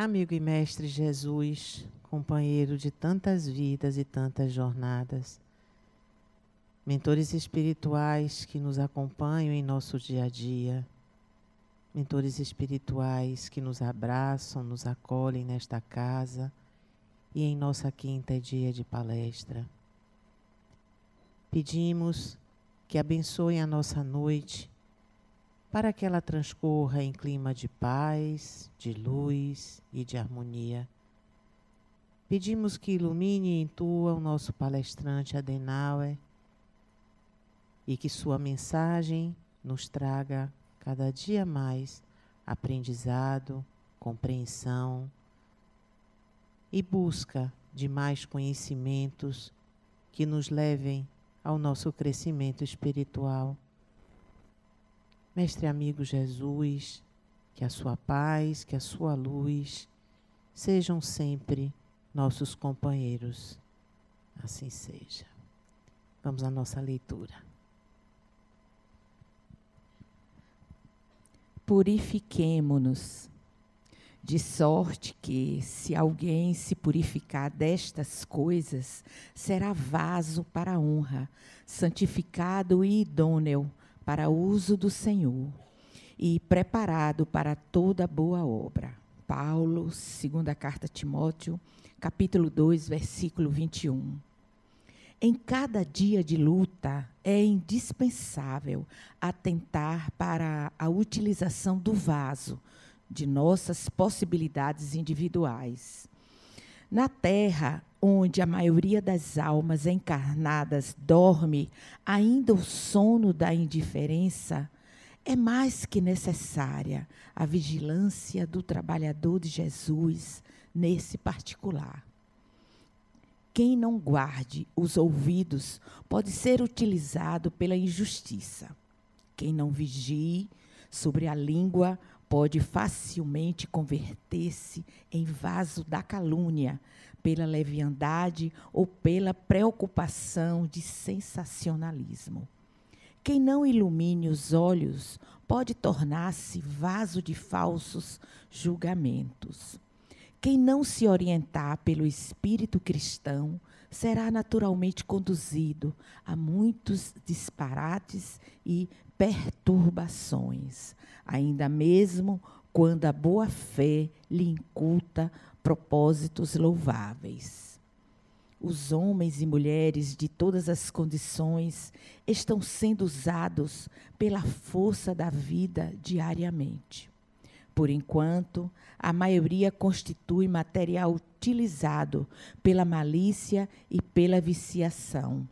Amigo e mestre Jesus, companheiro de tantas vidas e tantas jornadas, mentores espirituais que nos acompanham em nosso dia a dia, mentores espirituais que nos abraçam, nos acolhem nesta casa e em nossa quinta dia de palestra. Pedimos que abençoem a nossa noite, para que ela transcorra em clima de paz, de luz e de harmonia. Pedimos que ilumine e intua o nosso palestrante Adenauer e que sua mensagem nos traga cada dia mais aprendizado, compreensão e busca de mais conhecimentos que nos levem ao nosso crescimento espiritual. Mestre amigo Jesus, que a sua paz, que a sua luz sejam sempre nossos companheiros. Assim seja. Vamos à nossa leitura. Purifiquemo-nos, de sorte que, se alguém se purificar destas coisas, será vaso para a honra, santificado e idôneo para uso do Senhor e preparado para toda boa obra. Paulo, segunda carta a Timóteo, capítulo 2, versículo 21. Em cada dia de luta, é indispensável atentar para a utilização do vaso, de nossas possibilidades individuais. Na terra, onde a maioria das almas encarnadas dorme ainda o sono da indiferença, é mais que necessária a vigilância do trabalhador de Jesus nesse particular. Quem não guarde os ouvidos pode ser utilizado pela injustiça. Quem não vigie sobre a língua pode facilmente converter-se em vaso da calúnia, pela leviandade ou pela preocupação de sensacionalismo. Quem não ilumine os olhos pode tornar-se vaso de falsos julgamentos. Quem não se orientar pelo espírito cristão será naturalmente conduzido a muitos disparates e perturbações, ainda mesmo quando a boa-fé lhe inculta propósitos louváveis. Os homens e mulheres de todas as condições estão sendo usados pela força da vida diariamente. Por enquanto, a maioria constitui material utilizado pela malícia e pela viciação.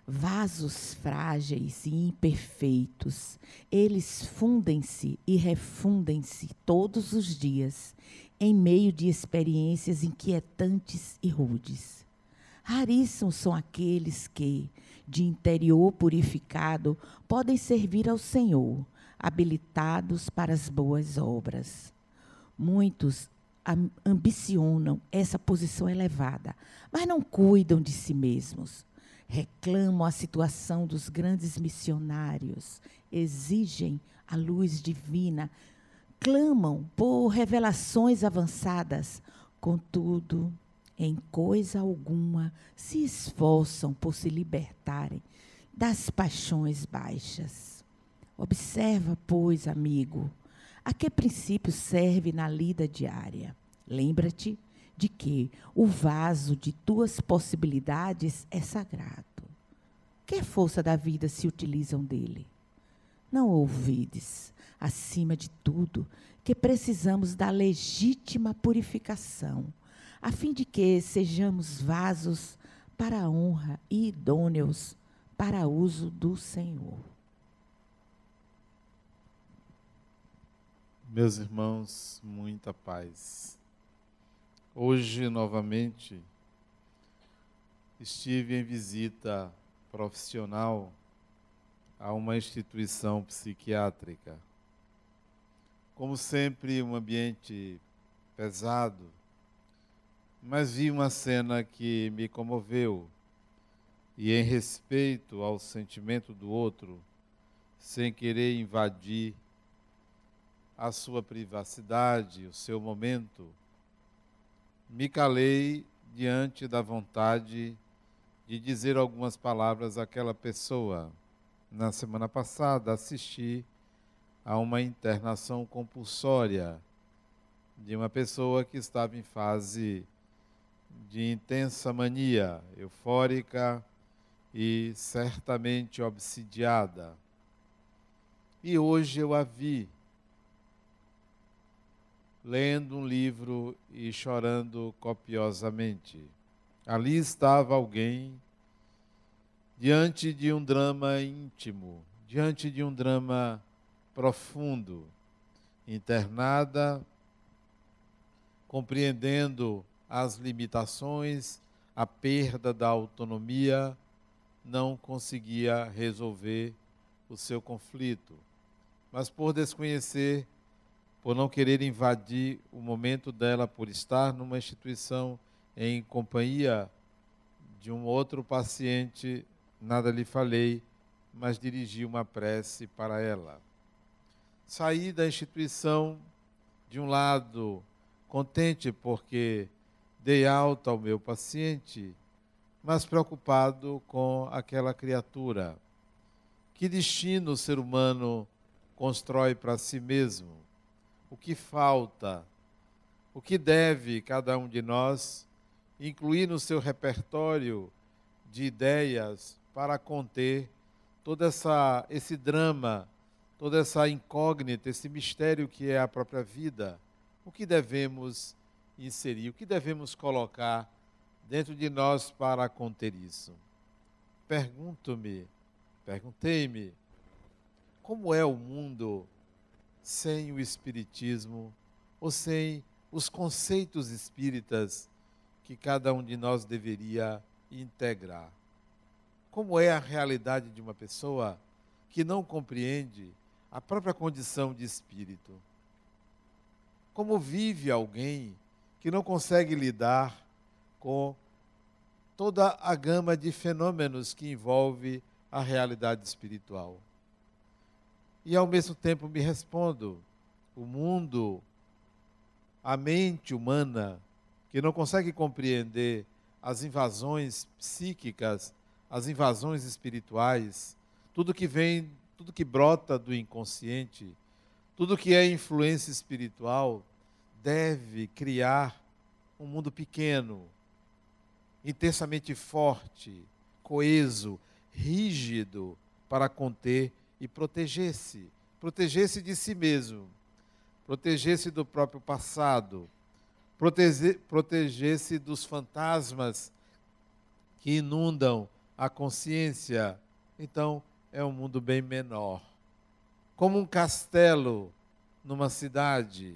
Vasos frágeis e imperfeitos, eles fundem-se e refundem-se todos os dias, em meio de experiências inquietantes e rudes. Raríssimos são aqueles que, de interior purificado, podem servir ao Senhor, habilitados para as boas obras. Muitos ambicionam essa posição elevada, mas não cuidam de si mesmos. Reclamam a situação dos grandes missionários, exigem a luz divina, clamam por revelações avançadas, contudo, em coisa alguma se esforçam por se libertarem das paixões baixas. Observa, pois, amigo, a que princípio serve na lida diária. Lembra-te de que o vaso de tuas possibilidades é sagrado. Que força da vida se utilizam dele? Não ouvides, acima de tudo, que precisamos da legítima purificação, a fim de que sejamos vasos para a honra e idôneos para uso do Senhor. Meus irmãos, muita paz. Hoje, novamente, estive em visita profissional a uma instituição psiquiátrica. Como sempre, um ambiente pesado, mas vi uma cena que me comoveu e, em respeito ao sentimento do outro, sem querer invadir, a sua privacidade, o seu momento, me calei diante da vontade de dizer algumas palavras àquela pessoa. Na semana passada, assisti a uma internação compulsória de uma pessoa que estava em fase de intensa mania, eufórica e certamente obsidiada. E hoje eu a vi lendo um livro e chorando copiosamente. Ali estava alguém diante de um drama íntimo, diante de um drama profundo, internada, compreendendo as limitações, a perda da autonomia, não conseguia resolver o seu conflito. Mas por desconhecer, por não querer invadir o momento dela, por estar numa instituição em companhia de um outro paciente, nada lhe falei, mas dirigi uma prece para ela. Saí da instituição, de um lado, contente porque dei alta ao meu paciente, mas preocupado com aquela criatura. Que destino o ser humano constrói para si mesmo? O que falta? O que deve cada um de nós incluir no seu repertório de ideias para conter todo esse drama, toda essa incógnita, esse mistério que é a própria vida? O que devemos inserir? O que devemos colocar dentro de nós para conter isso? Perguntei-me, como é o mundo sem o Espiritismo ou sem os conceitos espíritas que cada um de nós deveria integrar? Como é a realidade de uma pessoa que não compreende a própria condição de espírito? Como vive alguém que não consegue lidar com toda a gama de fenômenos que envolve a realidade espiritual? E ao mesmo tempo me respondo, o mundo, a mente humana, que não consegue compreender as invasões psíquicas, as invasões espirituais, tudo que brota do inconsciente, tudo que é influência espiritual, deve criar um mundo pequeno, intensamente forte, coeso, rígido, para conter e proteger-se. Proteger-se de si mesmo, proteger-se do próprio passado, proteger-se dos fantasmas que inundam a consciência. Então, é um mundo bem menor. Como um castelo numa cidade.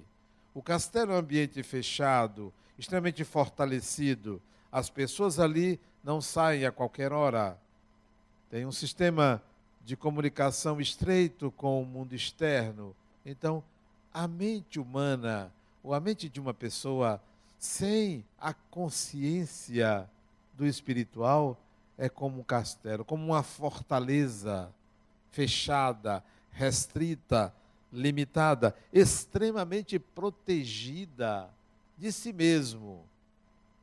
O castelo é um ambiente fechado, extremamente fortalecido. As pessoas ali não saem a qualquer hora. Tem um sistema de comunicação estreito com o mundo externo. Então, a mente humana, ou a mente de uma pessoa sem a consciência do espiritual, é como um castelo, como uma fortaleza fechada, restrita, limitada, extremamente protegida de si mesmo,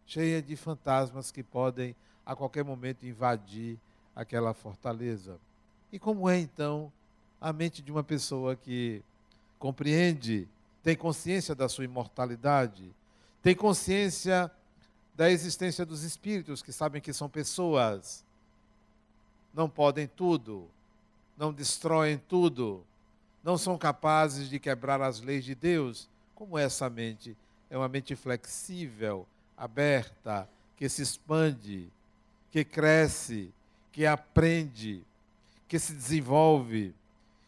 cheia de fantasmas que podem a qualquer momento invadir aquela fortaleza. E como é então a mente de uma pessoa que compreende, tem consciência da sua imortalidade, tem consciência da existência dos espíritos, que sabem que são pessoas, não podem tudo, não destroem tudo, não são capazes de quebrar as leis de Deus? Como é essa mente? É uma mente flexível, aberta, que se expande, que cresce, que aprende, que se desenvolve,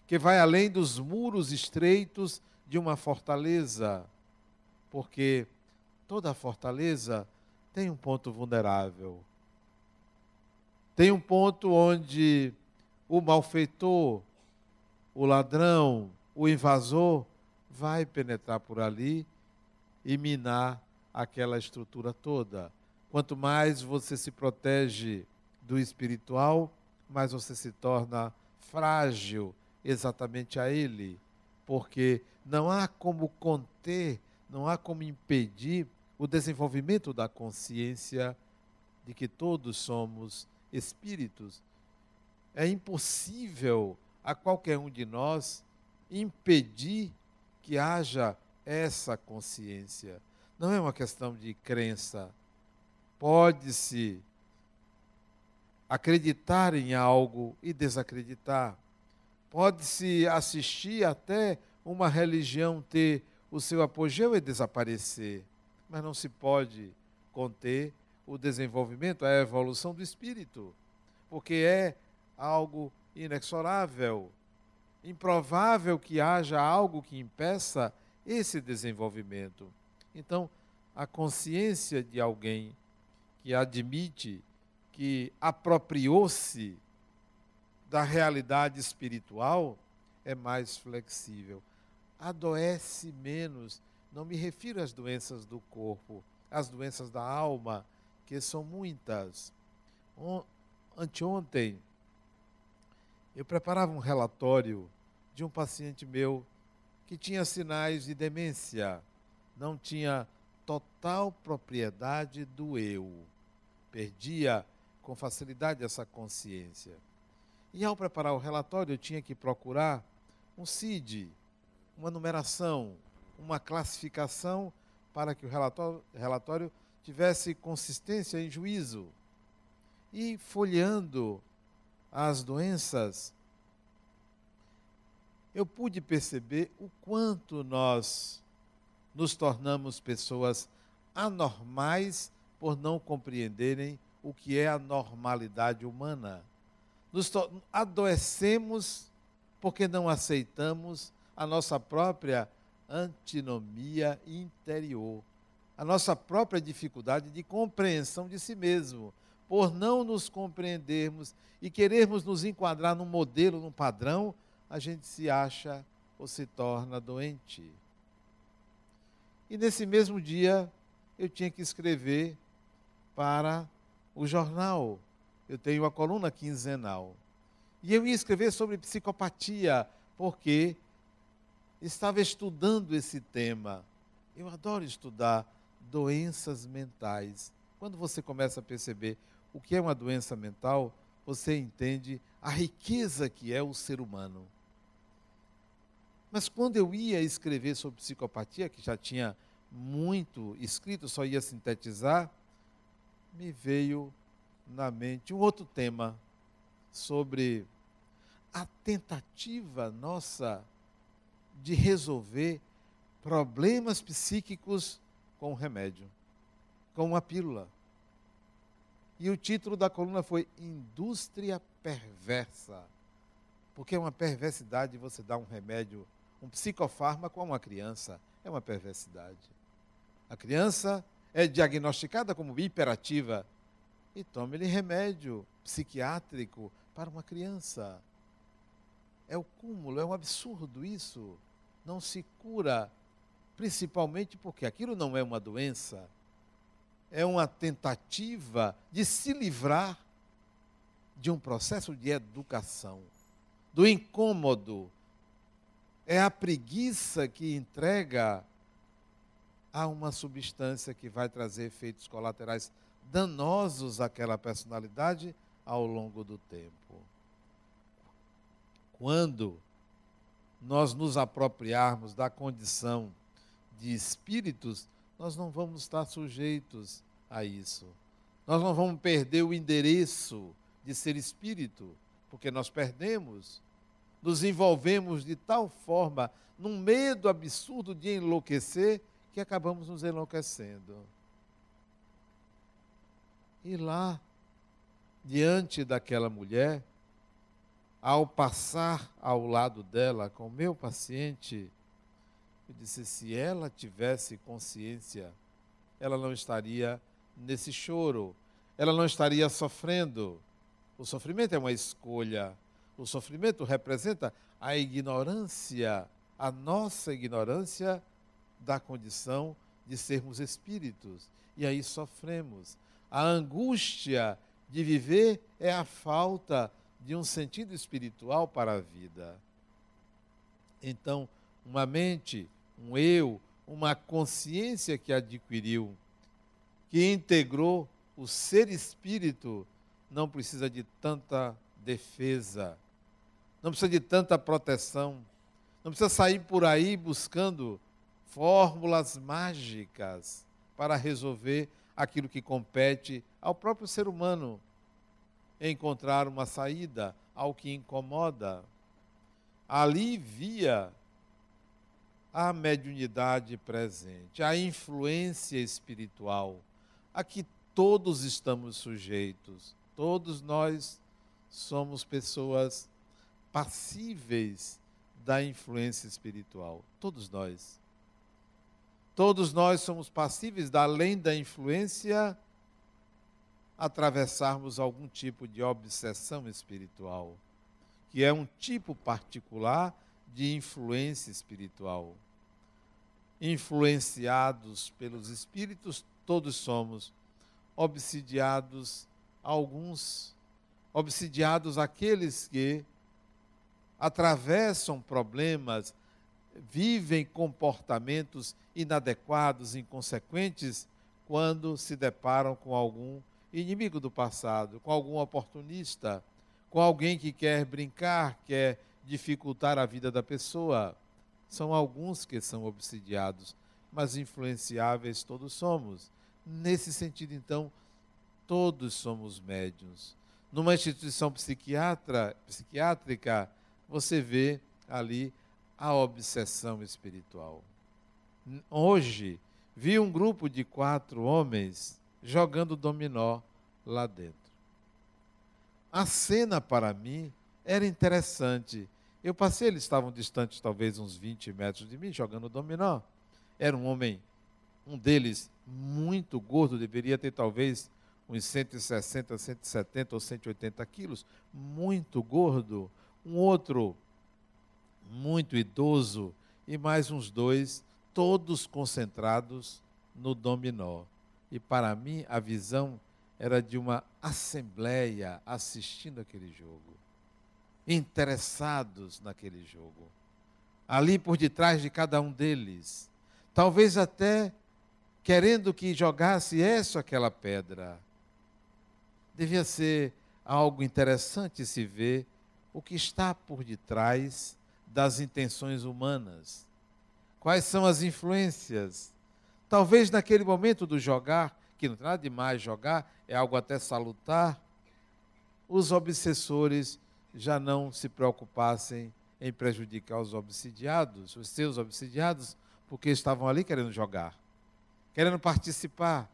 que vai além dos muros estreitos de uma fortaleza, porque toda fortaleza tem um ponto vulnerável. Tem um ponto onde o malfeitor, o ladrão, o invasor vai penetrar por ali e minar aquela estrutura toda. Quanto mais você se protege do espiritual, mais você se torna frágil exatamente a ele, porque não há como conter, não há como impedir o desenvolvimento da consciência de que todos somos espíritos. É impossível a qualquer um de nós impedir que haja essa consciência. Não é uma questão de crença. Pode-se acreditar em algo e desacreditar. Pode-se assistir até uma religião ter o seu apogeu e desaparecer. Mas não se pode conter o desenvolvimento, a evolução do espírito, porque é algo inexorável, improvável que haja algo que impeça esse desenvolvimento. Então, a consciência de alguém que admite que apropriou-se da realidade espiritual é mais flexível. Adoece menos. Não me refiro às doenças do corpo, às doenças da alma, que são muitas. Anteontem, eu preparava um relatório de um paciente meu que tinha sinais de demência, não tinha total propriedade do eu, perdia com facilidade essa consciência. E ao preparar o relatório, eu tinha que procurar um CID, uma numeração, uma classificação para que o relatório tivesse consistência em juízo. E folheando as doenças, eu pude perceber o quanto nós nos tornamos pessoas anormais por não compreenderem o que é a normalidade humana. Adoecemos porque não aceitamos a nossa própria antinomia interior, a nossa própria dificuldade de compreensão de si mesmo. Por não nos compreendermos e querermos nos enquadrar num modelo, num padrão, a gente se acha ou se torna doente. E nesse mesmo dia, eu tinha que escrever para o jornal. Eu tenho uma coluna quinzenal. E eu ia escrever sobre psicopatia, porque estava estudando esse tema. Eu adoro estudar doenças mentais. Quando você começa a perceber o que é uma doença mental, você entende a riqueza que é o ser humano. Mas quando eu ia escrever sobre psicopatia, que já tinha muito escrito, só ia sintetizar, me veio na mente um outro tema sobre a tentativa nossa de resolver problemas psíquicos com remédio, com uma pílula. E o título da coluna foi Indústria Perversa, porque é uma perversidade você dar um remédio, um psicofármaco a uma criança, é uma perversidade. A criança é diagnosticada como hiperativa e toma-lhe remédio psiquiátrico para uma criança. É o cúmulo, é um absurdo isso. Não se cura, principalmente porque aquilo não é uma doença, é uma tentativa de se livrar de um processo de educação, do incômodo. É a preguiça que entrega a uma substância que vai trazer efeitos colaterais danosos àquela personalidade ao longo do tempo. Quando nós nos apropriarmos da condição de espíritos, nós não vamos estar sujeitos a isso. Nós não vamos perder o endereço de ser espírito, porque nós perdemos, nos envolvemos de tal forma num medo absurdo de enlouquecer que acabamos nos enlouquecendo. E lá, diante daquela mulher, ao passar ao lado dela com o meu paciente, eu disse, se ela tivesse consciência, ela não estaria nesse choro, ela não estaria sofrendo. O sofrimento é uma escolha. O sofrimento representa a ignorância, a nossa ignorância da condição de sermos espíritos. E aí sofremos. A angústia de viver é a falta de um sentido espiritual para a vida. Então, uma mente, um eu, uma consciência que adquiriu, que integrou o ser espírito, não precisa de tanta defesa, não precisa de tanta proteção, não precisa sair por aí buscando fórmulas mágicas para resolver aquilo que compete ao próprio ser humano, encontrar uma saída ao que incomoda. Ali via a mediunidade presente, a influência espiritual, a que todos estamos sujeitos. Todos nós somos pessoas passíveis da influência espiritual. Todos nós. Todos nós somos passíveis, além da influência, atravessarmos algum tipo de obsessão espiritual, que é um tipo particular de influência espiritual. Influenciados pelos espíritos, todos somos. Obsidiados, alguns, obsidiados aqueles que atravessam problemas, vivem comportamentos inadequados, inconsequentes, quando se deparam com algum inimigo do passado, com algum oportunista, com alguém que quer brincar, quer dificultar a vida da pessoa. São alguns que são obsidiados, mas influenciáveis todos somos. Nesse sentido, então, todos somos médiuns. Numa instituição psiquiátrica, você vê ali a obsessão espiritual. Hoje, vi um grupo de 4 homens jogando dominó lá dentro. A cena, para mim, era interessante. Eu passei, eles estavam distantes, talvez uns 20 metros de mim, jogando dominó. Era um homem, um deles, muito gordo, deveria ter talvez uns 160, 170 ou 180 quilos, muito gordo. Um outro, muito idoso, e mais uns 2, todos concentrados no dominó. E para mim, a visão era de uma assembleia assistindo aquele jogo, interessados naquele jogo. Ali por detrás de cada um deles, talvez até querendo que jogasse essa ou aquela pedra. Devia ser algo interessante se ver o que está por detrás das intenções humanas. Quais são as influências? Talvez naquele momento do jogar, que não tem nada de mais jogar, é algo até salutar, os obsessores já não se preocupassem em prejudicar os obsidiados, os seus obsidiados, porque estavam ali querendo jogar, querendo participar,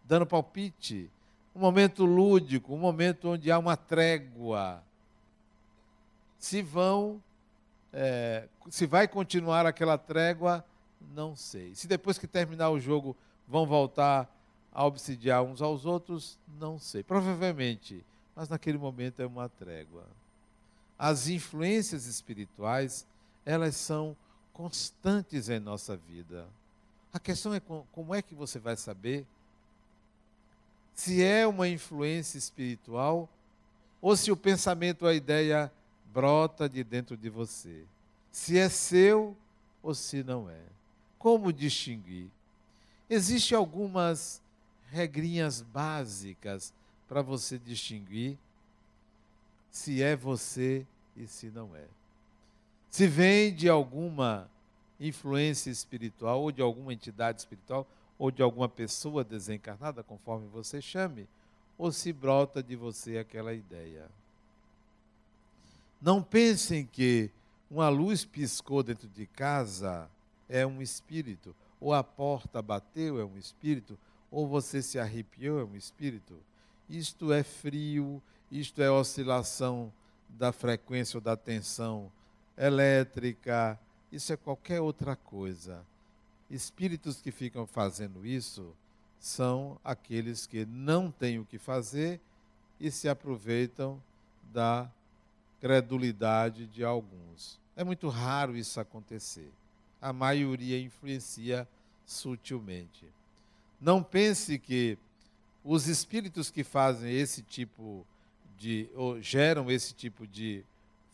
dando palpite. Um momento lúdico, um momento onde há uma trégua. Se vai continuar aquela trégua, não sei. Se depois que terminar o jogo vão voltar a obsidiar uns aos outros, não sei. Provavelmente, mas naquele momento é uma trégua. As influências espirituais, elas são constantes em nossa vida. A questão é como é que você vai saber se é uma influência espiritual ou se o pensamento, a ideia brota de dentro de você. Se é seu ou se não é. Como distinguir? Existem algumas regrinhas básicas para você distinguir se é você e se não é. Se vem de alguma influência espiritual ou de alguma entidade espiritual ou de alguma pessoa desencarnada, conforme você chame, ou se brota de você aquela ideia. Não pensem que uma luz piscou dentro de casa é um espírito, ou a porta bateu é um espírito, ou você se arrepiou é um espírito. Isto é frio, isto é oscilação da frequência ou da tensão elétrica, isso é qualquer outra coisa. Espíritos que ficam fazendo isso são aqueles que não têm o que fazer e se aproveitam da credulidade de alguns. É muito raro isso acontecer. A maioria influencia sutilmente. Não pense que os espíritos que fazem esse tipo ou geram esse tipo de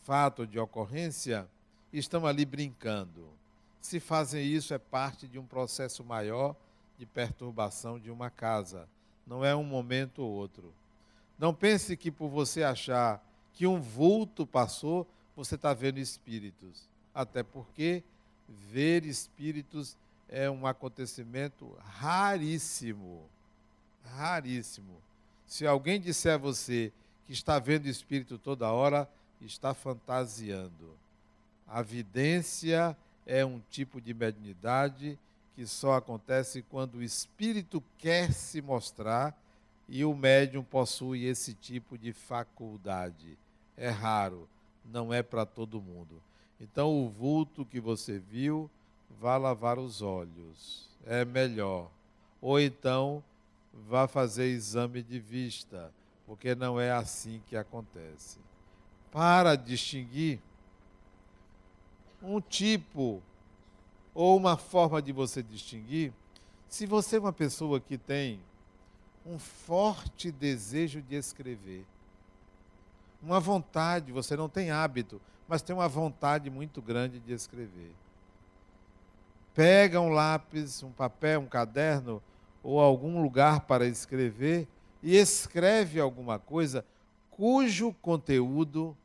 fato, de ocorrência, estão ali brincando. Se fazem isso, é parte de um processo maior de perturbação de uma casa. Não é um momento ou outro. Não pense que por você achar que um vulto passou, você está vendo espíritos. Até porque ver espíritos é um acontecimento raríssimo. Raríssimo. Se alguém disser a você que está vendo espírito toda hora, está fantasiando. A vidência é um tipo de mediunidade que só acontece quando o espírito quer se mostrar e o médium possui esse tipo de faculdade. É raro, não é para todo mundo. Então, o vulto que você viu, vá lavar os olhos. É melhor. Ou então, vá fazer exame de vista, porque não é assim que acontece. Para distinguir um tipo ou uma forma de você distinguir, se você é uma pessoa que tem um forte desejo de escrever, uma vontade, você não tem hábito, mas tem uma vontade muito grande de escrever. Pega um lápis, um papel, um caderno ou algum lugar para escrever e escreve alguma coisa cujo conteúdo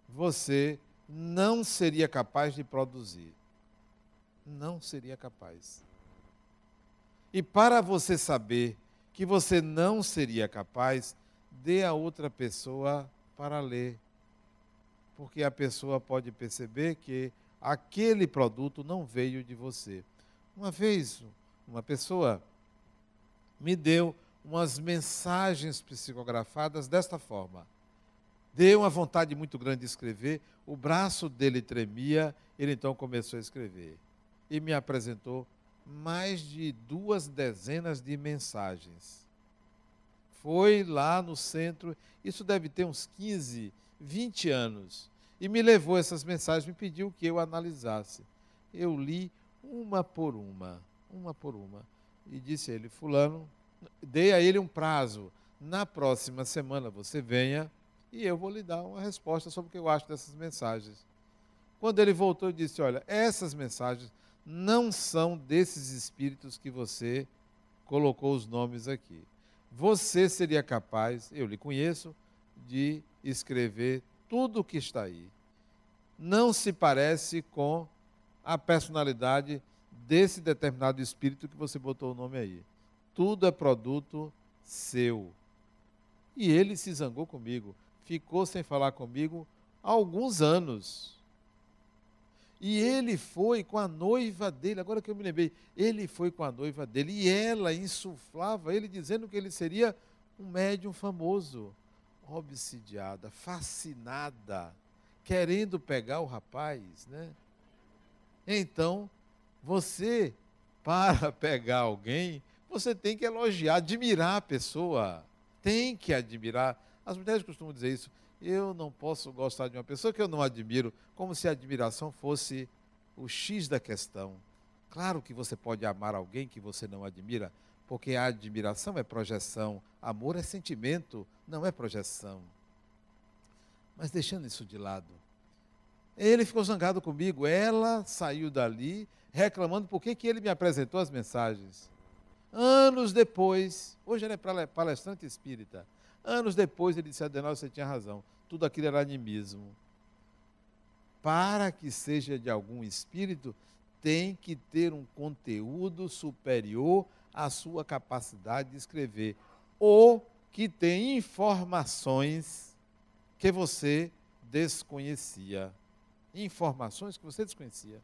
você não seria capaz de produzir. Não seria capaz. E para você saber que você não seria capaz, dê a outra pessoa para ler. Porque a pessoa pode perceber que aquele produto não veio de você. Uma vez, uma pessoa me deu umas mensagens psicografadas desta forma. Deu uma vontade muito grande de escrever, o braço dele tremia, ele então começou a escrever. E me apresentou mais de 2 dezenas de mensagens. Foi lá no centro, isso deve ter uns 15, 20 anos, e me levou essas mensagens, me pediu que eu analisasse. Eu li uma por uma, e disse a ele, fulano, dei a ele um prazo, na próxima semana você venha, e eu vou lhe dar uma resposta sobre o que eu acho dessas mensagens. Quando ele voltou, eu disse, olha, essas mensagens não são desses espíritos que você colocou os nomes aqui. Você seria capaz, eu lhe conheço, de escrever tudo o que está aí. Não se parece com a personalidade desse determinado espírito que você botou o nome aí. Tudo é produto seu. E ele se zangou comigo. Ficou sem falar comigo há alguns anos. E ele foi com a noiva dele, agora que eu me lembrei, ele foi com a noiva dele e ela insuflava ele dizendo que ele seria um médium famoso. Obsidiada, fascinada, querendo pegar o rapaz, né? Então, você, para pegar alguém, você tem que elogiar, admirar a pessoa. Tem que admirar. As mulheres costumam dizer isso. Eu não posso gostar de uma pessoa que eu não admiro, como se a admiração fosse o X da questão. Claro que você pode amar alguém que você não admira, porque a admiração é projeção, amor é sentimento, não é projeção. Mas deixando isso de lado, ele ficou zangado comigo, ela saiu dali reclamando por que ele me apresentou as mensagens. Anos depois, hoje ele é palestrante espírita, anos depois ele disse, Adenal, você tinha razão, tudo aquilo era animismo. Para que seja de algum espírito, tem que ter um conteúdo superior à sua capacidade de escrever, ou que tem informações que você desconhecia. Informações que você desconhecia,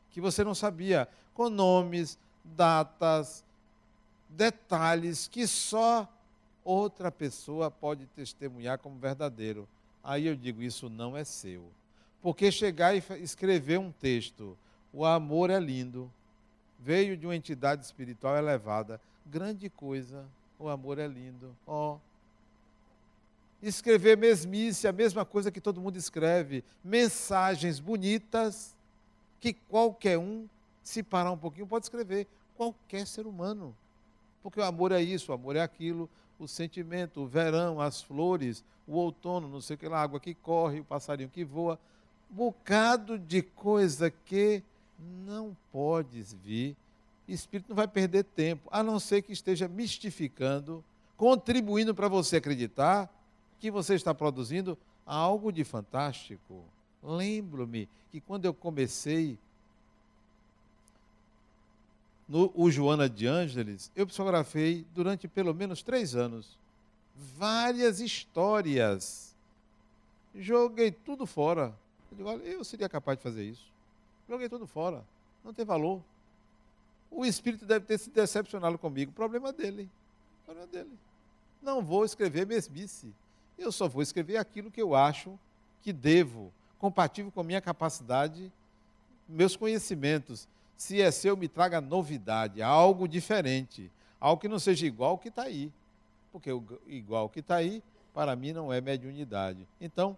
que você não sabia, com nomes, datas, detalhes que só outra pessoa pode testemunhar como verdadeiro. Aí eu digo, isso não é seu. Porque chegar e escrever um texto, o amor é lindo, veio de uma entidade espiritual elevada, grande coisa, o amor é lindo. Escrever mesmice, a mesma coisa que todo mundo escreve, mensagens bonitas, que qualquer um, se parar um pouquinho, pode escrever, qualquer ser humano. Porque o amor é isso, o amor é aquilo, o sentimento, o verão, as flores, o outono, não sei o que lá, a água que corre, o passarinho que voa. bocado de coisa que não pode vir. O espírito não vai perder tempo, a não ser que esteja mistificando, contribuindo para você acreditar que você está produzindo algo de fantástico. Lembro-me que quando eu comecei o Joana de Ângeles, eu psicografei durante pelo menos 3 anos várias histórias. Joguei tudo fora. Eu digo, olha, eu seria capaz de fazer isso. Joguei tudo fora. Não tem valor. O espírito deve ter se decepcionado comigo. Problema dele. Problema dele. Não vou escrever mesmice. Eu só vou escrever aquilo que eu acho que devo, compatível com a minha capacidade, meus conhecimentos. Se é seu, me traga novidade, algo diferente, algo que não seja igual ao que está aí. Porque o igual ao que está aí, para mim, não é mediunidade. Então,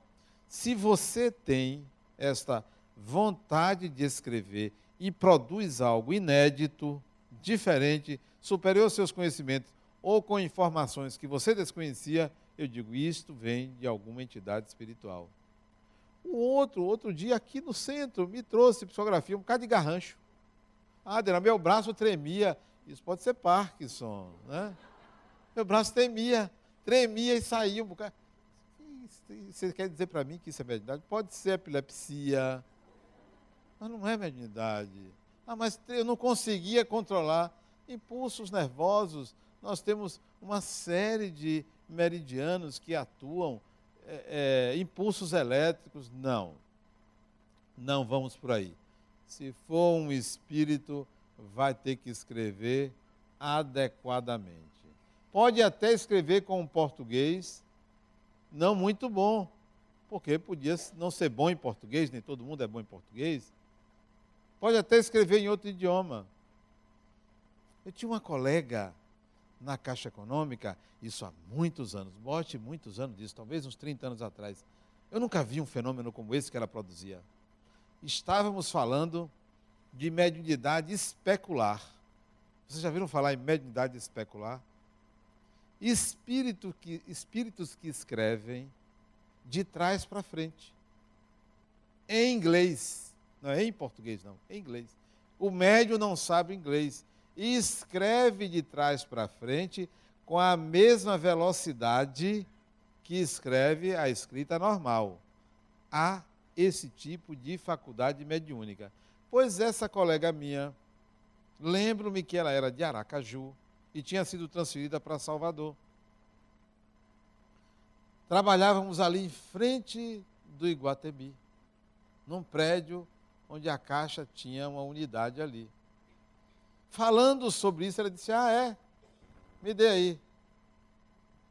se você tem esta vontade de escrever e produz algo inédito, diferente, superior aos seus conhecimentos, ou com informações que você desconhecia, eu digo, isto vem de alguma entidade espiritual. O outro dia, aqui no centro, me trouxe psicografia, um bocado de garrancho. Ah, Adriana, meu braço tremia. Isso pode ser Parkinson, né? Meu braço tremia e saía um bocado. Você quer dizer para mim que isso é mediunidade? Pode ser epilepsia, mas não é mediunidade. Ah, mas eu não conseguia controlar impulsos nervosos. Nós temos uma série de meridianos que atuam, impulsos elétricos. Não vamos por aí. Se for um espírito, vai ter que escrever adequadamente. Pode até escrever com um português não muito bom, porque podia não ser bom em português, nem todo mundo é bom em português. Pode até escrever em outro idioma. Eu tinha uma colega na Caixa Econômica, isso há muitos anos, bote muitos anos disso, talvez uns 30 anos atrás. Eu nunca vi um fenômeno como esse que ela produzia. Estávamos falando de mediunidade especular. Vocês já viram falar em mediunidade especular? Espíritos que escrevem de trás para frente. Em inglês. Não é em português, não. Em inglês. O médium não sabe inglês. E escreve de trás para frente com a mesma velocidade que escreve a escrita normal. Há esse tipo de faculdade mediúnica. Pois essa colega minha, lembro-me que ela era de Aracaju e tinha sido transferida para Salvador. Trabalhávamos ali em frente do Iguatemi, num prédio onde a Caixa tinha uma unidade ali. Falando sobre isso, ela disse, me dê aí.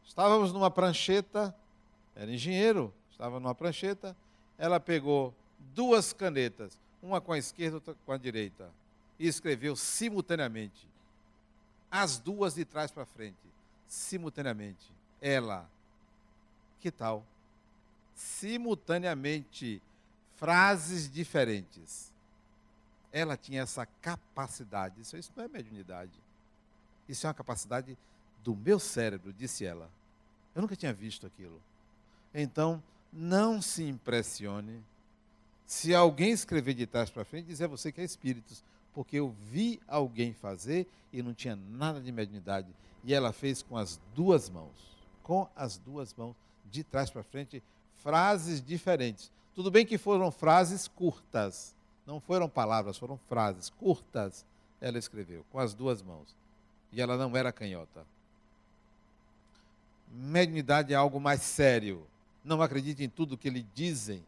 Estávamos numa prancheta, era engenheiro, estava numa prancheta, ela pegou 2 canetas, uma com a esquerda, outra com a direita, e escreveu simultaneamente, as 2 de trás para frente, simultaneamente. Ela, que tal? Simultaneamente, frases diferentes. Ela tinha essa capacidade, isso não é mediunidade, isso é uma capacidade do meu cérebro, disse ela. Eu nunca tinha visto aquilo. Então, não se impressione se alguém escrever de trás para frente e dizer a você que é espíritos, porque eu vi alguém fazer e não tinha nada de mediunidade. E ela fez com as 2 mãos, de trás para frente, frases diferentes. Tudo bem que foram frases curtas, não foram palavras, foram frases curtas. Ela escreveu com as 2 mãos. E ela não era canhota. Mediunidade é algo mais sério. Não acredite em tudo que lhe dizem.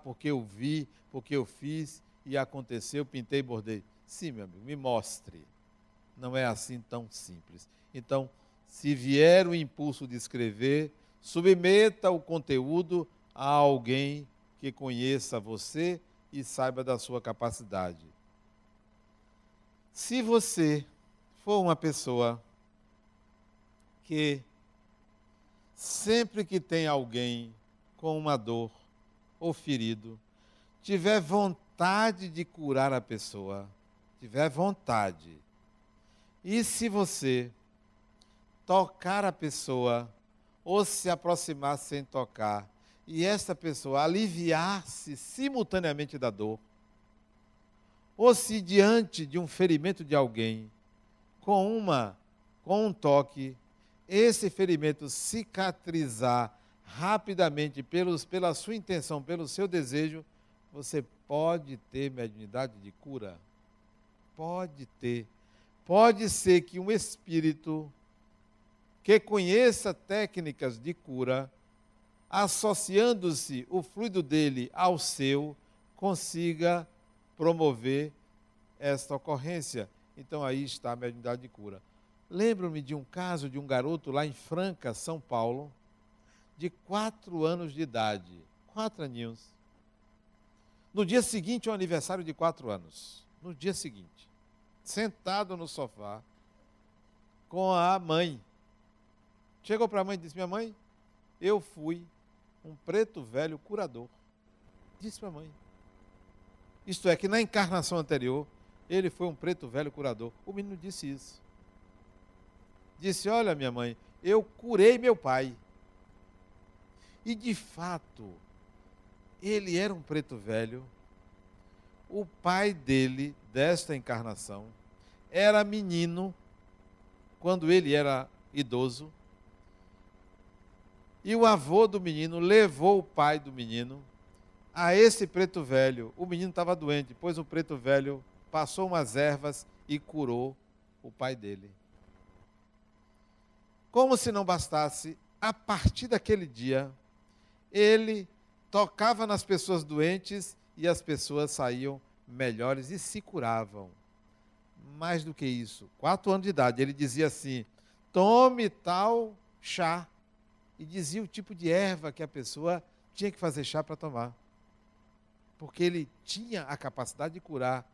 Porque eu vi, porque eu fiz e aconteceu, pintei e bordei. Sim, meu amigo, me mostre. Não é assim tão simples. Então, se vier o impulso de escrever, submeta o conteúdo a alguém que conheça você e saiba da sua capacidade. Se você for uma pessoa que sempre que tem alguém com uma dor ou ferido, tiver vontade de curar a pessoa, tiver vontade, e se você tocar a pessoa ou se aproximar sem tocar e esta pessoa aliviar-se simultaneamente da dor, ou se diante de um ferimento de alguém, com um toque, esse ferimento cicatrizar rapidamente pela sua intenção, pelo seu desejo, você pode ter mediunidade de cura. Pode ter. Pode ser que um espírito que conheça técnicas de cura, associando-se o fluido dele ao seu, consiga promover esta ocorrência. Então aí está a mediunidade de cura. Lembro-me de um caso de um garoto lá em Franca, São Paulo, de 4 anos de idade, 4 aninhos. No dia seguinte, o aniversário de 4 anos. No dia seguinte, sentado no sofá, com a mãe. Chegou para a mãe e disse: minha mãe, eu fui um preto velho curador. Disse para a mãe. Isto é, que na encarnação anterior, ele foi um preto velho curador. O menino disse isso. Disse: olha, minha mãe, eu curei meu pai. E de fato, ele era um preto velho. O pai dele, desta encarnação, era menino quando ele era idoso. E o avô do menino levou o pai do menino a esse preto velho. O menino estava doente, pois o preto velho passou umas ervas e curou o pai dele. Como se não bastasse, a partir daquele dia, ele tocava nas pessoas doentes e as pessoas saíam melhores e se curavam. Mais do que isso, 4 anos de idade, ele dizia assim: tome tal chá. E dizia o tipo de erva que a pessoa tinha que fazer chá para tomar. Porque ele tinha a capacidade de curar.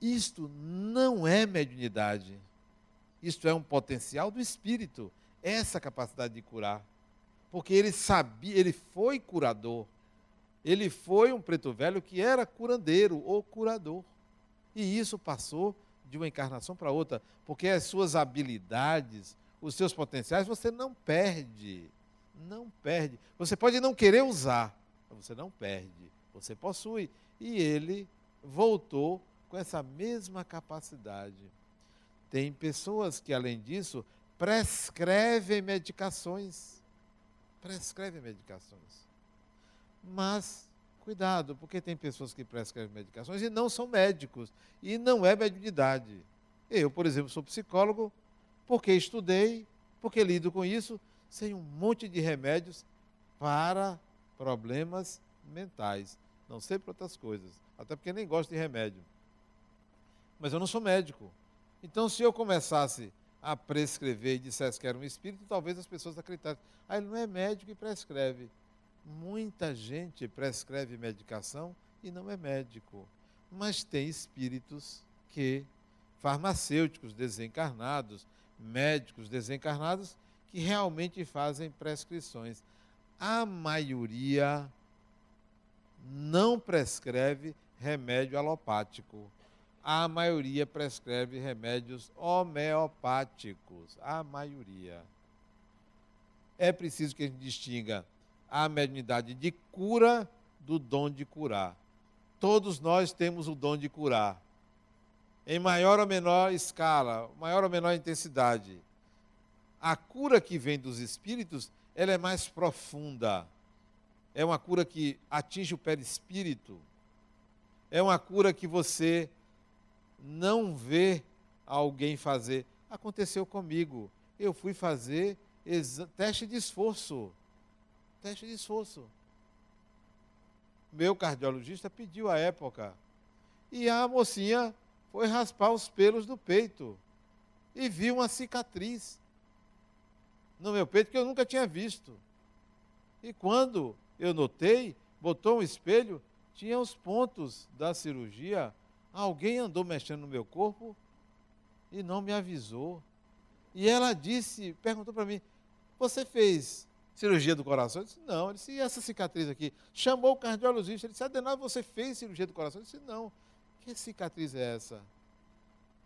Isto não é mediunidade. Isto é um potencial do espírito, essa capacidade de curar. Porque ele sabia, ele foi curador. Ele foi um preto velho que era curandeiro ou curador. E isso passou de uma encarnação para outra, porque as suas habilidades, os seus potenciais, você não perde. Não perde. Você pode não querer usar, mas você não perde. Você possui. E ele voltou com essa mesma capacidade. Tem pessoas que, além disso, prescrevem medicações. Prescrevem medicações. Mas, cuidado, porque tem pessoas que prescrevem medicações e não são médicos. E não é mediunidade. Eu, por exemplo, sou psicólogo, porque estudei, porque lido com isso, sei um monte de remédios para problemas mentais. Não sei para outras coisas, até porque nem gosto de remédio. Mas eu não sou médico. Então, se eu começasse a prescrever e dissesse que era um espírito, talvez as pessoas acreditassem. Ah, ele não é médico e prescreve. Muita gente prescreve medicação e não é médico. Mas tem espíritos que, farmacêuticos desencarnados, médicos desencarnados, que realmente fazem prescrições. A maioria não prescreve remédio alopático. A maioria prescreve remédios homeopáticos. A maioria. É preciso que a gente distinga a mediunidade de cura do dom de curar. Todos nós temos o dom de curar. Em maior ou menor escala, maior ou menor intensidade. A cura que vem dos espíritos, ela é mais profunda. É uma cura que atinge o perispírito. É uma cura que você não vê alguém fazer. Aconteceu comigo. Eu fui fazer teste de esforço. Teste de esforço. Meu cardiologista pediu à época. E a mocinha foi raspar os pelos do peito. E viu uma cicatriz no meu peito que eu nunca tinha visto. E quando eu notei, botou um espelho, tinha os pontos da cirurgia. Alguém andou mexendo no meu corpo e não me avisou. E ela disse, perguntou para mim: você fez cirurgia do coração? Eu disse: não. Ele disse: e essa cicatriz aqui? Chamou o cardiologista. Ele disse: Adenauer, você fez cirurgia do coração? Eu disse: não. Que cicatriz é essa?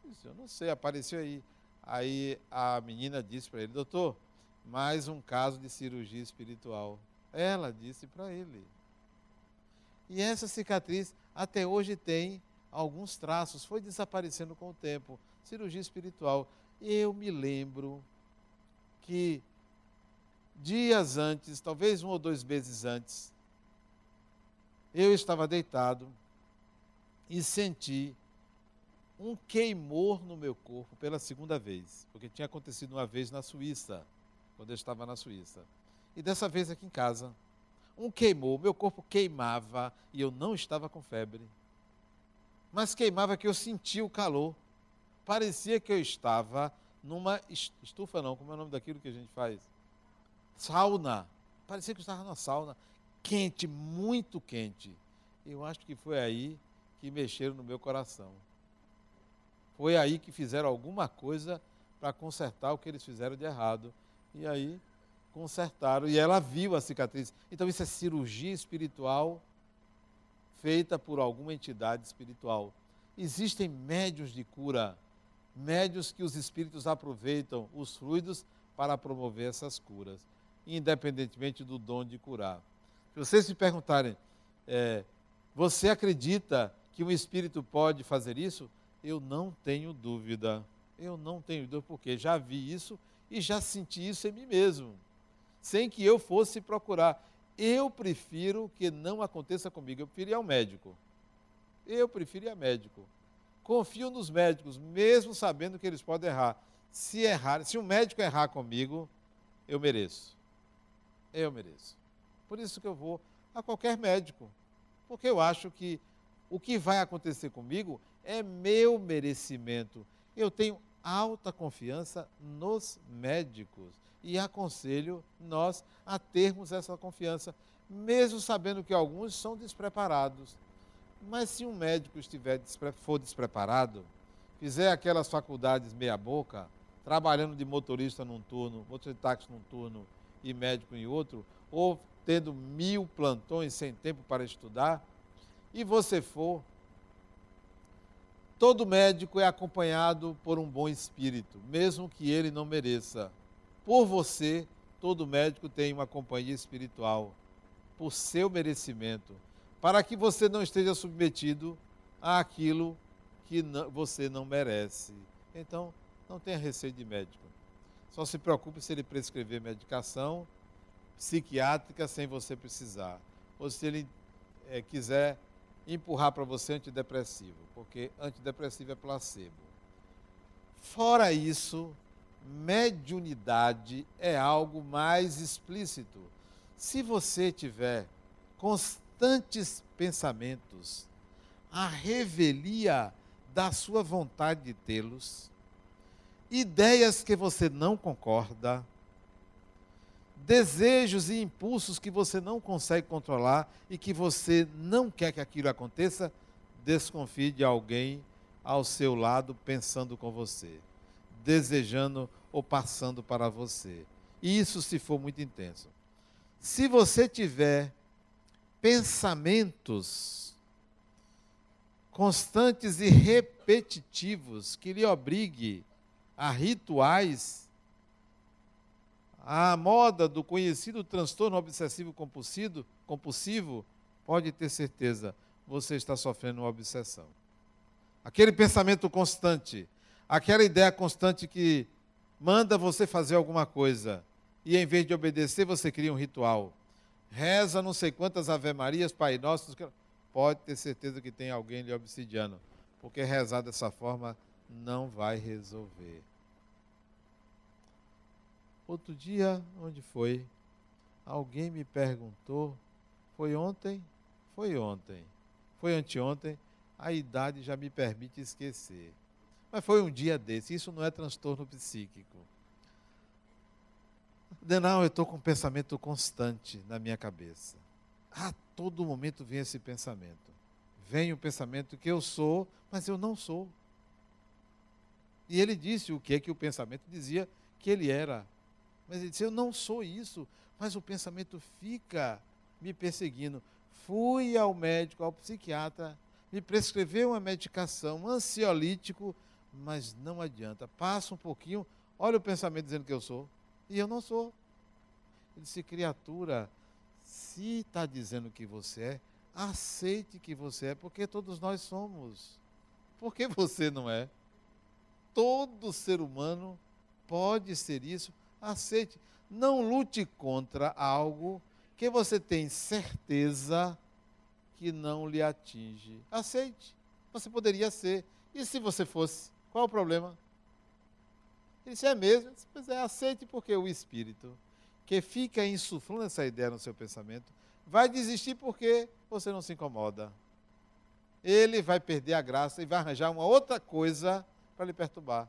Eu disse: eu não sei, apareceu aí. Aí a menina disse para ele: doutor, mais um caso de cirurgia espiritual. Ela disse para ele. E essa cicatriz até hoje tem alguns traços, foi desaparecendo com o tempo. Cirurgia espiritual. Eu me lembro que dias antes, talvez 1 ou 2 meses antes, eu estava deitado e senti um queimor no meu corpo pela segunda vez, porque tinha acontecido uma vez na Suíça, quando eu estava na Suíça. E dessa vez aqui em casa, um queimor, meu corpo queimava e eu não estava com febre. Mas queimava que eu sentia o calor. Parecia que eu estava numa estufa não, como é o nome daquilo que a gente faz? Sauna. Parecia que eu estava numa sauna, quente, muito quente. Eu acho que foi aí que mexeram no meu coração. Foi aí que fizeram alguma coisa para consertar o que eles fizeram de errado. E aí consertaram, e ela viu a cicatriz. Então isso é cirurgia espiritual feita por alguma entidade espiritual. Existem médiuns de cura, médiuns que os espíritos aproveitam os fluidos para promover essas curas, independentemente do dom de curar. Se vocês me perguntarem, você acredita que um espírito pode fazer isso? Eu não tenho dúvida. Eu não tenho dúvida, porque já vi isso e já senti isso em mim mesmo, sem que eu fosse procurar. Eu prefiro que não aconteça comigo, eu prefiro ir ao médico. Eu prefiro ir ao médico. Confio nos médicos, mesmo sabendo que eles podem errar. Se um médico errar comigo, eu mereço. Eu mereço. Por isso que eu vou a qualquer médico, porque eu acho que o que vai acontecer comigo é meu merecimento. Eu tenho alta confiança nos médicos e aconselho nós a termos essa confiança, mesmo sabendo que alguns são despreparados. Mas se um médico for despreparado, fizer aquelas faculdades meia boca, trabalhando de motorista num turno, motorista de táxi num turno e médico em outro, ou tendo 1000 plantões sem tempo para estudar, e você for, todo médico é acompanhado por um bom espírito, mesmo que ele não mereça. Por você, todo médico tem uma companhia espiritual, por seu merecimento, para que você não esteja submetido àquilo que você não merece. Então, não tenha receio de médico. Só se preocupe se ele prescrever medicação psiquiátrica sem você precisar. Ou se ele quiser empurrar para você antidepressivo, porque antidepressivo é placebo. Fora isso, mediunidade é algo mais explícito. Se você tiver constantes pensamentos, a revelia da sua vontade de tê-los, ideias que você não concorda, desejos e impulsos que você não consegue controlar e que você não quer que aquilo aconteça, desconfie de alguém ao seu lado pensando com você, desejando ou passando para você. Isso se for muito intenso. Se você tiver pensamentos constantes e repetitivos que lhe obrigue a rituais, a moda do conhecido transtorno obsessivo compulsivo, pode ter certeza, você está sofrendo uma obsessão. Aquele pensamento constante, aquela ideia constante que manda você fazer alguma coisa, e em vez de obedecer, você cria um ritual. Reza não sei quantas Ave-Marias, Pai Nosso, pode ter certeza que tem alguém lhe obsidiando, porque rezar dessa forma não vai resolver. Outro dia, onde foi? Alguém me perguntou, foi ontem? Foi ontem. Foi anteontem, a idade já me permite esquecer. Mas foi um dia desse, isso não é transtorno psíquico. Denal, eu estou com um pensamento constante na minha cabeça. A todo momento vem esse pensamento. Vem o pensamento que eu sou, mas eu não sou. E ele disse o que o pensamento dizia que ele era. Mas ele disse, eu não sou isso, mas o pensamento fica me perseguindo. Fui ao médico, ao psiquiatra, me prescreveu uma medicação, um ansiolítico, mas não adianta. Passa um pouquinho, olha o pensamento dizendo que eu sou, e eu não sou. Ele disse, criatura, Se está dizendo que você é, aceite que você é, porque todos nós somos. Por que você não é? Todo ser humano pode ser isso. Aceite. Não lute contra algo que você tem certeza que não lhe atinge. Aceite. Você poderia ser. E se você fosse? Qual é o problema? Ele disse, é mesmo? Disse, pois é, aceite, porque o Espírito, que fica insuflando essa ideia no seu pensamento, vai desistir porque você não se incomoda. Ele vai perder a graça e vai arranjar uma outra coisa para lhe perturbar.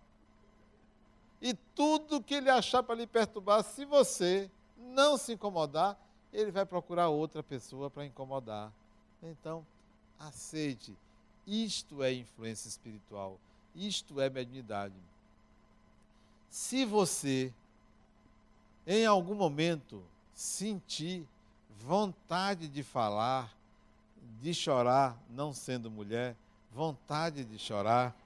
E tudo que ele achar para lhe perturbar, se você não se incomodar, ele vai procurar outra pessoa para incomodar. Então, aceite. Isto é influência espiritual. Isto é mediunidade. Se você, em algum momento, sentir vontade de falar, de chorar, não sendo mulher, vontade de chorar,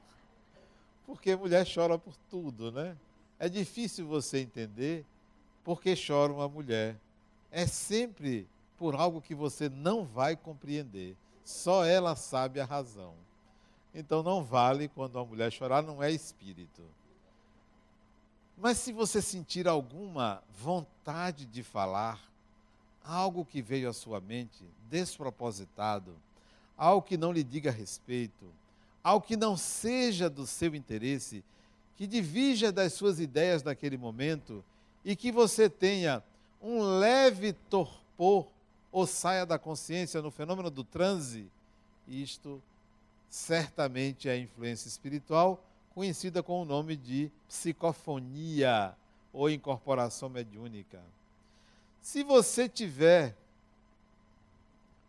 porque mulher chora por tudo, né? É difícil você entender por que chora uma mulher. É sempre por algo que você não vai compreender. Só ela sabe a razão. Então não vale quando uma mulher chorar, não é espírito. Mas se você sentir alguma vontade de falar, algo que veio à sua mente despropositado, algo que não lhe diga respeito, algo que não seja do seu interesse, que divija das suas ideias naquele momento e que você tenha um leve torpor ou saia da consciência no fenômeno do transe, isto certamente é influência espiritual, conhecida com o nome de psicofonia ou incorporação mediúnica. Se você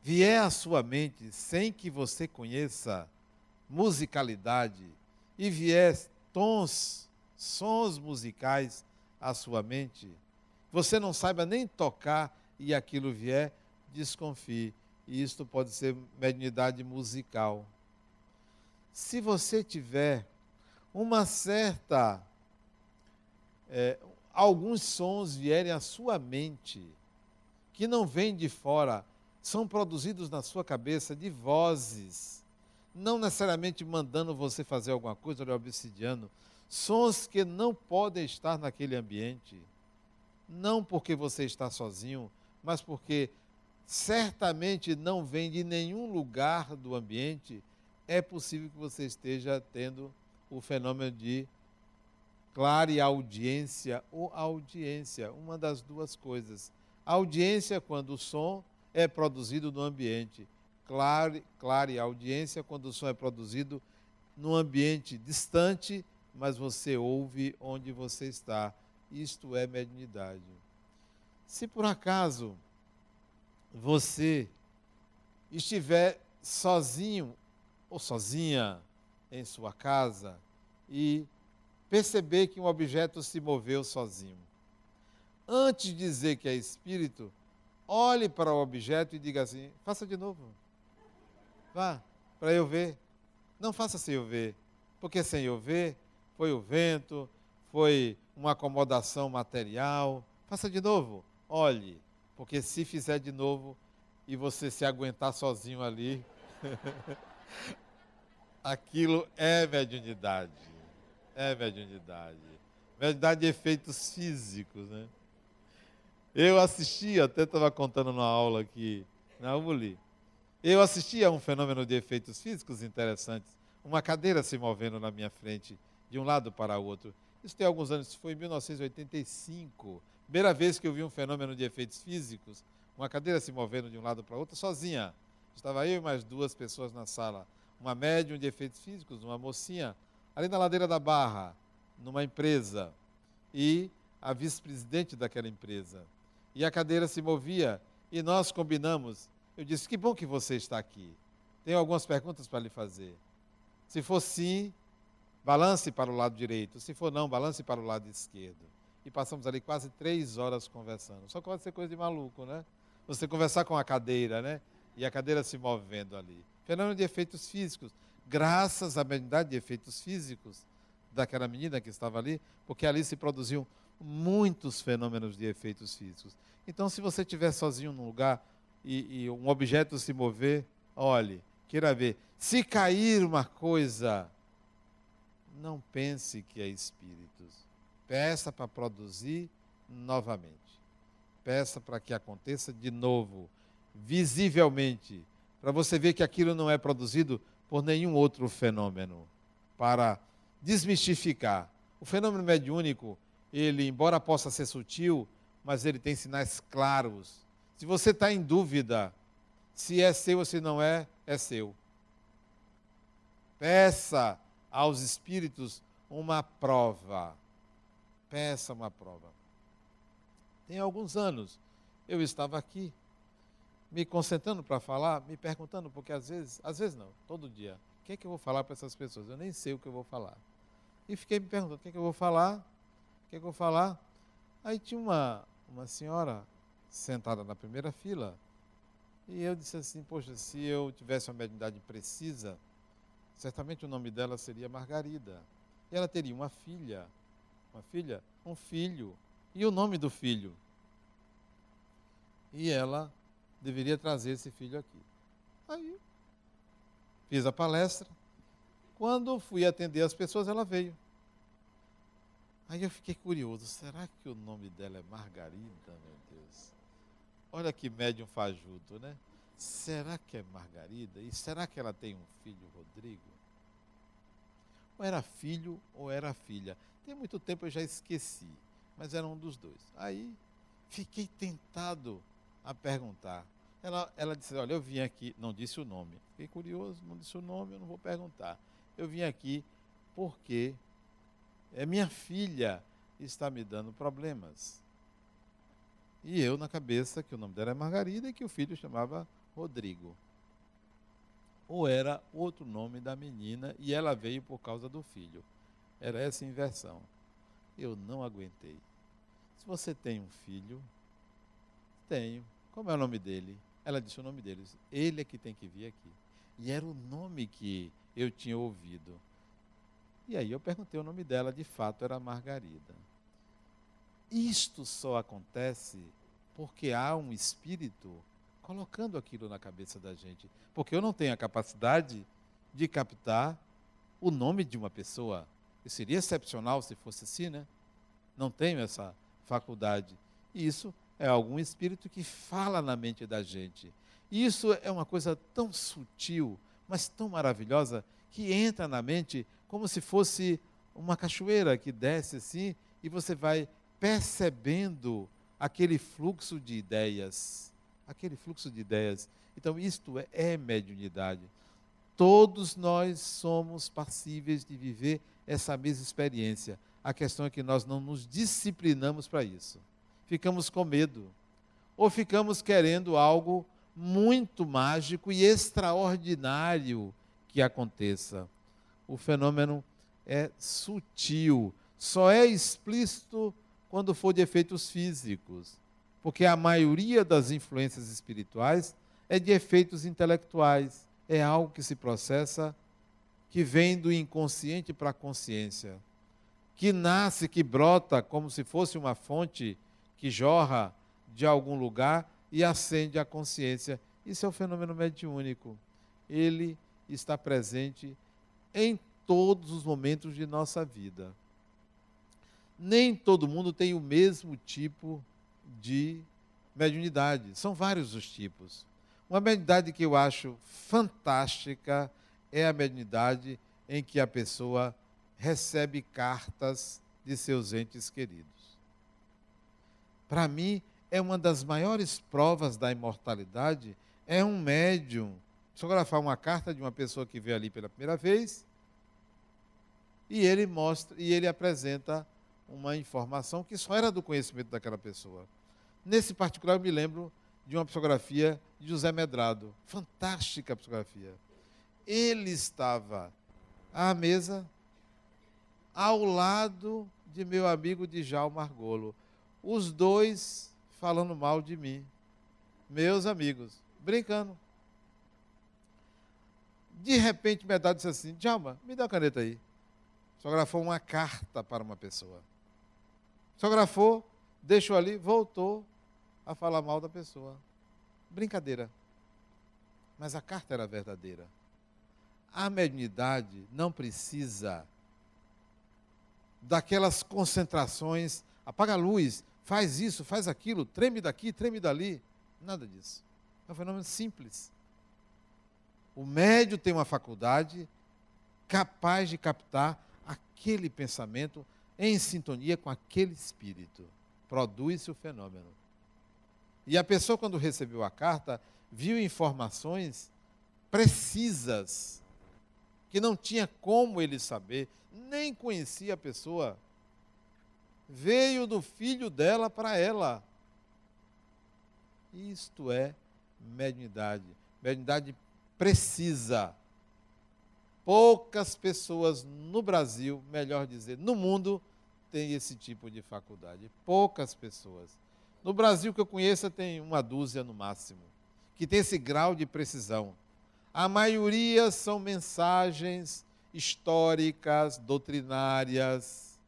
vier à sua mente, sem que você conheça musicalidade, e vier sons musicais à sua mente, você não saiba nem tocar e aquilo vier, desconfie. E isto pode ser mediunidade musical. Se você tiver uma certa... alguns sons vierem à sua mente, que não vêm de fora, são produzidos na sua cabeça de vozes, não necessariamente mandando você fazer alguma coisa, olha, obsidiano, sons que não podem estar naquele ambiente, não porque você está sozinho, mas porque certamente não vem de nenhum lugar do ambiente, é possível que você esteja tendo o fenômeno de clareaudiência ou audiência, uma das duas coisas. Audiência quando o som é produzido no ambiente, clareaudiência quando o som é produzido num ambiente distante, mas você ouve onde você está. Isto é mediunidade. Se por acaso você estiver sozinho ou sozinha em sua casa e perceber que um objeto se moveu sozinho, antes de dizer que é espírito, olhe para o objeto e diga assim, faça de novo. Vá, para eu ver. Não faça sem eu ver, porque sem eu ver foi o vento, foi uma acomodação material. Faça de novo, olhe, porque se fizer de novo e você se aguentar sozinho ali, aquilo é mediunidade. É mediunidade. Mediunidade de efeitos físicos, né? Eu assisti, até estava contando numa aula aqui na ULI, eu assisti a um fenômeno de efeitos físicos interessantes, uma cadeira se movendo na minha frente, de um lado para o outro. Isso tem alguns anos, isso foi em 1985, primeira vez que eu vi um fenômeno de efeitos físicos, uma cadeira se movendo de um lado para o outro, sozinha. Estava eu e mais duas pessoas na sala, uma médium de efeitos físicos, uma mocinha, ali na ladeira da Barra, numa empresa, e a vice-presidente daquela empresa. E a cadeira se movia, e nós combinamos. Eu disse, que bom que você está aqui. Tenho algumas perguntas para lhe fazer. Se for sim, balance para o lado direito. Se for não, balance para o lado esquerdo. E passamos ali quase 3 horas conversando. Só que pode ser coisa de maluco, né? Você conversar com a cadeira, né? E a cadeira se movendo ali. Fenômeno de efeitos físicos. Graças à mediunidade de efeitos físicos, daquela menina que estava ali, porque ali se produziam muitos fenômenos de efeitos físicos. Então, se você estiver sozinho num lugar e um objeto se mover, olhe, queira ver. Se cair uma coisa, não pense que é espíritos. Peça para produzir novamente. Peça para que aconteça de novo, visivelmente, para você ver que aquilo não é produzido por nenhum outro fenômeno, para desmistificar. O fenômeno mediúnico, ele, embora possa ser sutil, mas ele tem sinais claros. Se você está em dúvida se é seu ou se não é, é seu. Peça aos espíritos uma prova. Peça uma prova. Tem alguns anos, eu estava aqui, me concentrando para falar, me perguntando, porque às vezes não, todo dia, o que é que eu vou falar para essas pessoas? Eu nem sei o que eu vou falar. E fiquei me perguntando, o que é que eu vou falar? O que é que eu vou falar? Aí tinha uma senhora sentada na primeira fila, e eu disse assim, poxa, se eu tivesse uma mediunidade precisa, certamente o nome dela seria Margarida. E ela teria uma filha, um filho, e o nome do filho. E ela deveria trazer esse filho aqui. Aí, fiz a palestra. Quando fui atender as pessoas, ela veio. Aí eu fiquei curioso, será que o nome dela é Margarida, meu Deus? Olha que médium fajuto, né? Será que é Margarida? E será que ela tem um filho, Rodrigo? Ou era filho ou era filha? Tem muito tempo eu já esqueci, mas era um dos dois. Aí, fiquei tentado a perguntar. Ela disse, olha, eu vim aqui, não disse o nome. Fiquei curioso, não disse o nome, eu não vou perguntar. Eu vim aqui porque minha filha está me dando problemas. E eu na cabeça que o nome dela é Margarida e que o filho chamava Rodrigo. Ou era outro nome da menina e ela veio por causa do filho. Era essa inversão. Eu não aguentei. Se você tem um filho, tenho. Como é o nome dele? Ela disse o nome dele. Ele é que tem que vir aqui. E era o nome que eu tinha ouvido. E aí eu perguntei o nome dela, de fato era Margarida. Isto só acontece porque há um espírito colocando aquilo na cabeça da gente. Porque eu não tenho a capacidade de captar o nome de uma pessoa. E seria excepcional se fosse assim, né? Não tenho essa faculdade. E isso é algum espírito que fala na mente da gente. E isso é uma coisa tão sutil, mas tão maravilhosa, que entra na mente como se fosse uma cachoeira que desce assim, e você vai percebendo aquele fluxo de ideias. Aquele fluxo de ideias. Então, isto é mediunidade. Todos nós somos passíveis de viver essa mesma experiência. A questão é que nós não nos disciplinamos para isso. Ficamos com medo. Ou ficamos querendo algo muito mágico e extraordinário que aconteça. O fenômeno é sutil. Só é explícito quando for de efeitos físicos. Porque a maioria das influências espirituais é de efeitos intelectuais. É algo que se processa, que vem do inconsciente para a consciência. Que nasce, que brota como se fosse uma fonte que jorra de algum lugar e acende a consciência. Isso é o fenômeno mediúnico. Ele está presente em todos os momentos de nossa vida. Nem todo mundo tem o mesmo tipo de mediunidade. São vários os tipos. Uma mediunidade que eu acho fantástica é a mediunidade em que a pessoa recebe cartas de seus entes queridos. Para mim, é uma das maiores provas da imortalidade, é um médium psicografar uma carta de uma pessoa que veio ali pela primeira vez, e ele mostra, e ele apresenta uma informação que só era do conhecimento daquela pessoa. Nesse particular, eu me lembro de uma psicografia de José Medrado. Fantástica psicografia. Ele estava à mesa, ao lado de meu amigo Djalma Margolo. Os dois falando mal de mim. Meus amigos, brincando. De repente, Medrado disse assim, Djalma, me dá a caneta aí. psicografou uma carta para uma pessoa. Psicografou, deixou ali, voltou a falar mal da pessoa. Brincadeira. Mas a carta era verdadeira. A mediunidade não precisa daquelas concentrações, apaga a luz, faz isso, faz aquilo, treme daqui, treme dali. Nada disso. É um fenômeno simples. O médium tem uma faculdade capaz de captar aquele pensamento em sintonia com aquele espírito. Produz-se o fenômeno. E a pessoa, quando recebeu a carta, viu informações precisas, que não tinha como ele saber, nem conhecia a pessoa. Veio do filho dela para ela. Isto é mediunidade. Mediunidade precisa. Poucas pessoas no Brasil, melhor dizer, no mundo, têm esse tipo de faculdade. Poucas pessoas. No Brasil, que eu conheça, tem uma dúzia no máximo, que tem esse grau de precisão. A maioria são mensagens históricas, doutrinárias,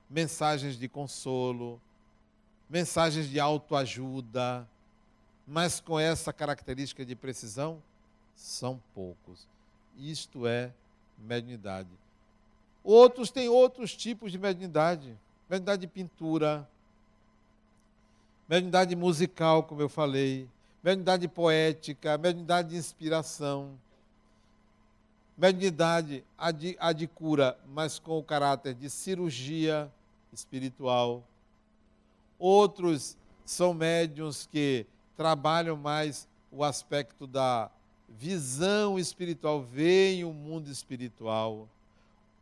mensagens de consolo, mensagens de autoajuda, mas com essa característica de precisão, são poucos. Isto é mediunidade. Outros têm outros tipos de mediunidade. Mediunidade de pintura, mediunidade musical, como eu falei, mediunidade poética, mediunidade de inspiração, mediunidade a de cura, mas com o caráter de cirurgia espiritual. Outros são médiuns que trabalham mais o aspecto da visão espiritual, veem o mundo espiritual.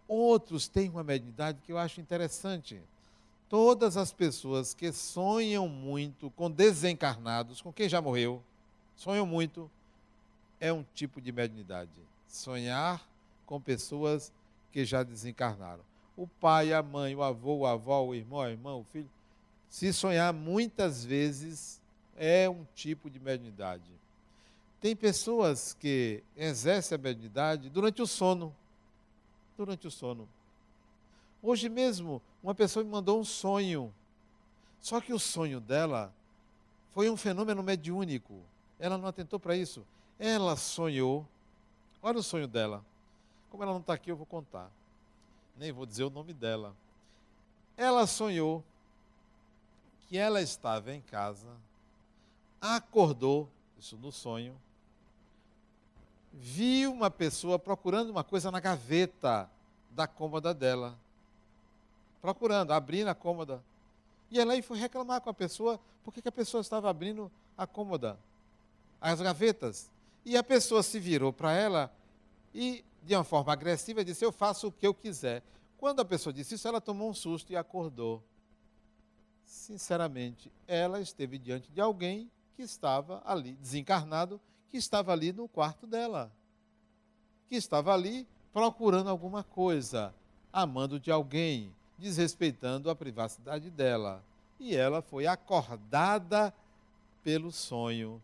Outros têm uma mediunidade que eu acho interessante. Todas as pessoas que sonham muito com desencarnados, com quem já morreu, sonham muito, é um tipo de mediunidade. Sonhar com pessoas que já desencarnaram. O pai, a mãe, o avô, a avó, o irmão, a irmã, o filho. Se sonhar muitas vezes é um tipo de mediunidade. Tem pessoas que exercem a mediunidade durante o sono. Durante o sono. Hoje mesmo, uma pessoa me mandou um sonho. Só que o sonho dela foi um fenômeno mediúnico. Ela não atentou para isso. Ela sonhou. Olha o sonho dela. Como ela não está aqui, eu vou contar. Nem vou dizer o nome dela. Ela sonhou que ela estava em casa, acordou, isso no sonho, viu uma pessoa procurando uma coisa na gaveta da cômoda dela. Procurando, abrindo a cômoda. E ela aí foi reclamar com a pessoa, por que a pessoa estava abrindo a cômoda, as gavetas. E a pessoa se virou para ela e, de uma forma agressiva, disse, eu faço o que eu quiser. Quando a pessoa disse isso, ela tomou um susto e acordou. Sinceramente, ela esteve diante de alguém que estava ali, desencarnado, que estava ali no quarto dela. Que estava ali procurando alguma coisa, amando de alguém, desrespeitando a privacidade dela. E ela foi acordada pelo sonho.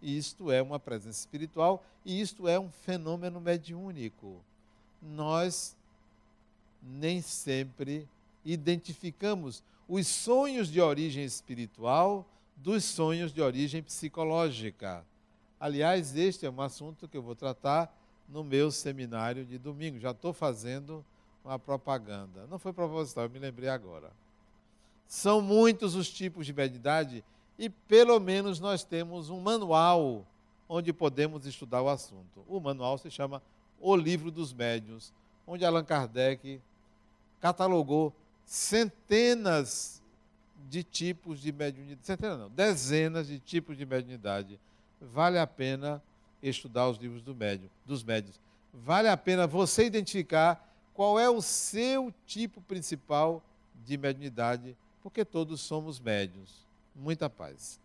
Isto é uma presença espiritual e isto é um fenômeno mediúnico. Nós nem sempre identificamos os sonhos de origem espiritual dos sonhos de origem psicológica. Aliás, este é um assunto que eu vou tratar no meu seminário de domingo. Já estou fazendo uma propaganda. Não foi proposital, eu me lembrei agora. São muitos os tipos de mediunidade e pelo menos nós temos um manual onde podemos estudar o assunto. O manual se chama O Livro dos Médiuns, onde Allan Kardec catalogou centenas de tipos de mediunidade, centenas não, dezenas de tipos de mediunidade. Vale a pena estudar os livros dos médiuns. Vale a pena você identificar qual é o seu tipo principal de mediunidade, porque todos somos médiuns. Muita paz.